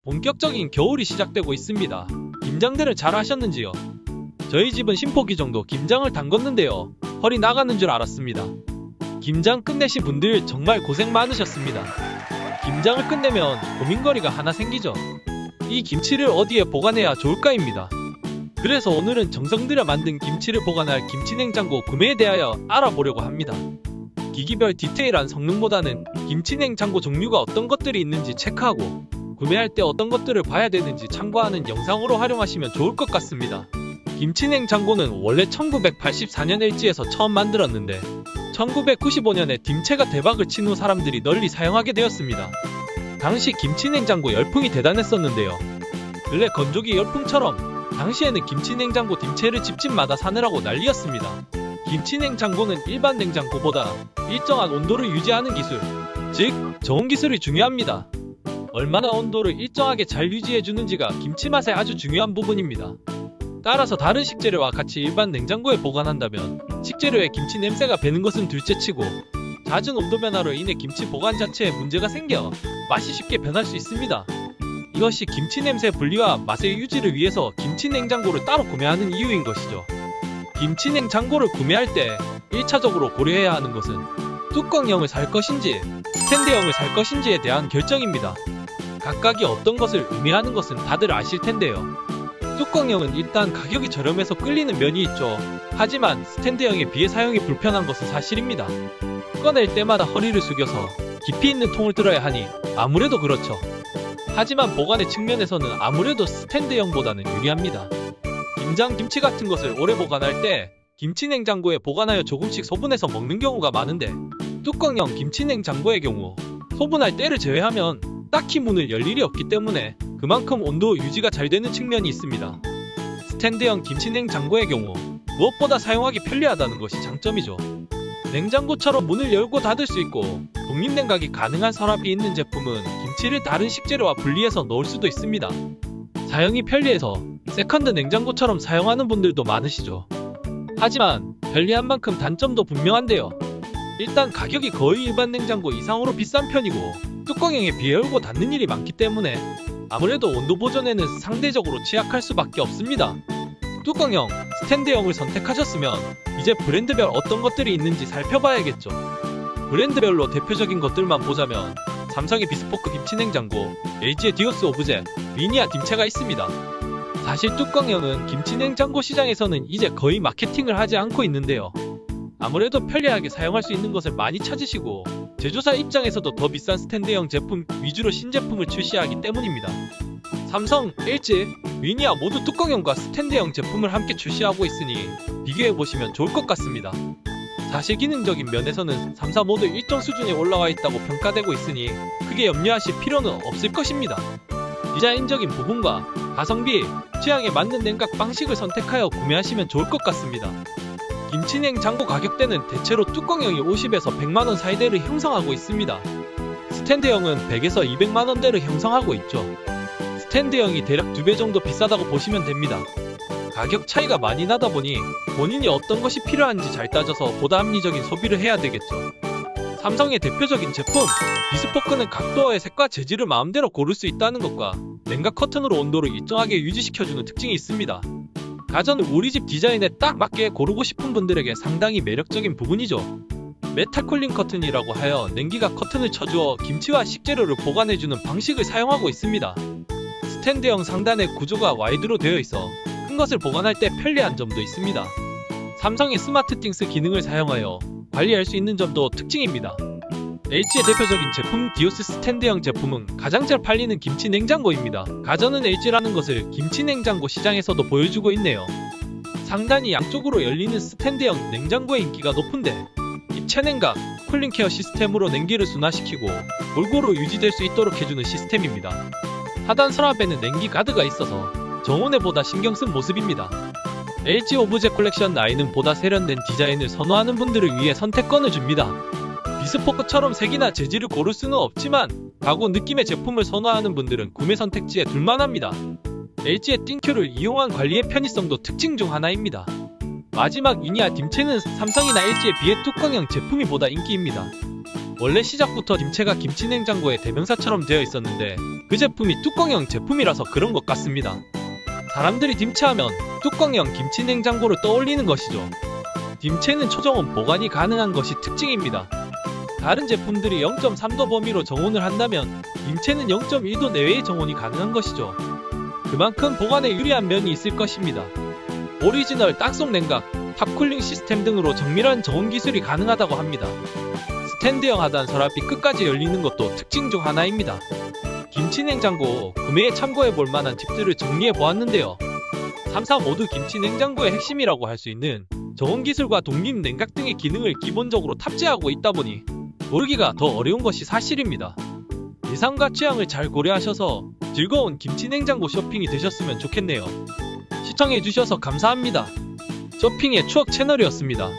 본격적인 겨울이 시작되고 있습니다. 김장들을 잘 하셨는지요? 저희 집은 신포기 정도 김장을 담궜는데요. 허리 나가는 줄 알았습니다. 김장 끝내신 분들 정말 고생 많으셨습니다. 김장을 끝내면 고민거리가 하나 생기죠. 이 김치를 어디에 보관해야 좋을까입니다. 그래서 오늘은 정성 들여 만든 김치를 보관할 김치냉장고 구매에 대하여 알아보려고 합니다. 기기별 디테일한 성능보다는 김치냉장고 종류가 어떤 것들이 있는지 체크하고 구매할 때 어떤 것들을 봐야 되는지 참고하는 영상으로 활용하시면 좋을 것 같습니다. 김치냉장고는 원래 1984년 LG에서 처음 만들었는데 1995년에 딤체가 대박을 친 후 사람들이 널리 사용하게 되었습니다. 당시 김치냉장고 열풍이 대단했었는데요. 근래 건조기 열풍처럼 당시에는 김치냉장고 딤체를 집집마다 사느라고 난리였습니다. 김치냉장고는 일반 냉장고보다 일정한 온도를 유지하는 기술, 즉 저온 기술이 중요합니다. 얼마나 온도를 일정하게 잘 유지해주는지가 김치 맛에 아주 중요한 부분입니다. 따라서 다른 식재료와 같이 일반 냉장고에 보관한다면 식재료에 김치 냄새가 배는 것은 둘째치고 잦은 온도 변화로 인해 김치 보관 자체에 문제가 생겨 맛이 쉽게 변할 수 있습니다. 이것이 김치 냄새 분리와 맛의 유지를 위해서 김치 냉장고를 따로 구매하는 이유인 것이죠. 김치 냉장고를 구매할 때 1차적으로 고려해야 하는 것은 뚜껑형을 살 것인지 스탠드형을 살 것인지에 대한 결정입니다. 각각이 어떤 것을 의미하는 것은 다들 아실 텐데요. 뚜껑형은 일단 가격이 저렴해서 끌리는 면이 있죠. 하지만 스탠드형에 비해 사용이 불편한 것은 사실입니다. 꺼낼 때마다 허리를 숙여서 깊이 있는 통을 들어야 하니 아무래도 그렇죠. 하지만 보관의 측면에서는 아무래도 스탠드형보다는 유리합니다. 김장 김치 같은 것을 오래 보관할 때 김치냉장고에 보관하여 조금씩 소분해서 먹는 경우가 많은데 뚜껑형 김치냉장고의 경우 소분할 때를 제외하면 딱히 문을 열 일이 없기 때문에 그만큼 온도 유지가 잘 되는 측면이 있습니다. 스탠드형 김치냉장고의 경우 무엇보다 사용하기 편리하다는 것이 장점이죠. 냉장고처럼 문을 열고 닫을 수 있고 독립냉각이 가능한 서랍이 있는 제품은 김치를 다른 식재료와 분리해서 넣을 수도 있습니다. 사용이 편리해서 세컨드 냉장고처럼 사용하는 분들도 많으시죠. 하지만 편리한 만큼 단점도 분명한데요. 일단 가격이 거의 일반 냉장고 이상으로 비싼 편이고 뚜껑형에 비해 열고 닫는 일이 많기 때문에 아무래도 온도 보존에는 상대적으로 취약할 수밖에 없습니다. 뚜껑형, 스탠드형을 선택하셨으면 이제 브랜드별 어떤 것들이 있는지 살펴봐야겠죠. 브랜드별로 대표적인 것들만 보자면 삼성의 비스포크 김치냉장고, LG의 디오스 오브제, 미니아 딤체가 있습니다. 사실 뚜껑형은 김치냉장고 시장에서는 이제 거의 마케팅을 하지 않고 있는데요. 아무래도 편리하게 사용할 수 있는 것을 많이 찾으시고 제조사 입장에서도 더 비싼 스탠드형 제품 위주로 신제품을 출시하기 때문입니다. 삼성, LG, 미니아 모두 뚜껑형과 스탠드형 제품을 함께 출시하고 있으니 비교해보시면 좋을 것 같습니다. 사실 기능적인 면에서는 3사 모두 일정 수준에 올라와 있다고 평가되고 있으니 크게 염려하실 필요는 없을 것입니다. 디자인적인 부분과 가성비, 취향에 맞는 냉각 방식을 선택하여 구매하시면 좋을 것 같습니다. 김치냉장고 가격대는 대체로 뚜껑형이 50에서 100만원 사이대를 형성하고 있습니다. 스탠드형은 100에서 200만원대를 형성하고 있죠. 스탠드형이 대략 2배 정도 비싸다고 보시면 됩니다. 가격 차이가 많이 나다 보니 본인이 어떤 것이 필요한지 잘 따져서 보다 합리적인 소비를 해야 되겠죠. 삼성의 대표적인 제품 비스포크는 각도의 색과 재질을 마음대로 고를 수 있다는 것과 냉각 커튼으로 온도를 일정하게 유지시켜주는 특징이 있습니다. 가전을 우리 집 디자인에 딱 맞게 고르고 싶은 분들에게 상당히 매력적인 부분이죠. 메탈 쿨링 커튼이라고 하여 냉기가 커튼을 쳐주어 김치와 식재료를 보관해주는 방식을 사용하고 있습니다. 스탠드형 상단의 구조가 와이드로 되어 있어 큰 것을 보관할 때 편리한 점도 있습니다. 삼성의 스마트띵스 기능을 사용하여 관리할 수 있는 점도 특징입니다. LG의 대표적인 제품 디오스 스탠드형 제품은 가장 잘 팔리는 김치 냉장고입니다. 가전은 LG라는 것을 김치 냉장고 시장에서도 보여주고 있네요. 상단이 양쪽으로 열리는 스탠드형 냉장고의 인기가 높은데 입체 냉각, 쿨링 케어 시스템으로 냉기를 순환시키고 골고루 유지될 수 있도록 해주는 시스템입니다. 하단 서랍에는 냉기 가드가 있어서 정온에 보다 신경 쓴 모습입니다. LG 오브제 컬렉션 9은 보다 세련된 디자인을 선호하는 분들을 위해 선택권을 줍니다. 비스포크처럼 색이나 재질을 고를 수는 없지만 가구 느낌의 제품을 선호하는 분들은 구매 선택지에 둘만합니다. LG의 띵큐를 이용한 관리의 편의성도 특징 중 하나입니다. 마지막 미니아 딤체는 삼성이나 LG에 비해 뚜껑형 제품이 보다 인기입니다. 원래 시작부터 딤체가 김치냉장고의 대명사처럼 되어 있었는데 그 제품이 뚜껑형 제품이라서 그런 것 같습니다. 사람들이 딤체하면 뚜껑형 김치 냉장고를 떠올리는 것이죠. 딤체는 초저온 보관이 가능한 것이 특징입니다. 다른 제품들이 0.3도 범위로 정온을 한다면 딤체는 0.1도 내외의 정온이 가능한 것이죠. 그만큼 보관에 유리한 면이 있을 것입니다. 오리지널 땅속 냉각, 탑쿨링 시스템 등으로 정밀한 저온 기술이 가능하다고 합니다. 스탠드형 하단 서랍이 끝까지 열리는 것도 특징 중 하나입니다. 김치 냉장고 구매에 참고해 볼 만한 팁들을 정리해 보았는데요. 3사 모두 김치 냉장고의 핵심이라고 할 수 있는 저온 기술과 독립 냉각 등의 기능을 기본적으로 탑재하고 있다 보니 고르기가 더 어려운 것이 사실입니다. 예상과 취향을 잘 고려하셔서 즐거운 김치 냉장고 쇼핑이 되셨으면 좋겠네요. 시청해주셔서 감사합니다. 쇼핑의 추억 채널이었습니다.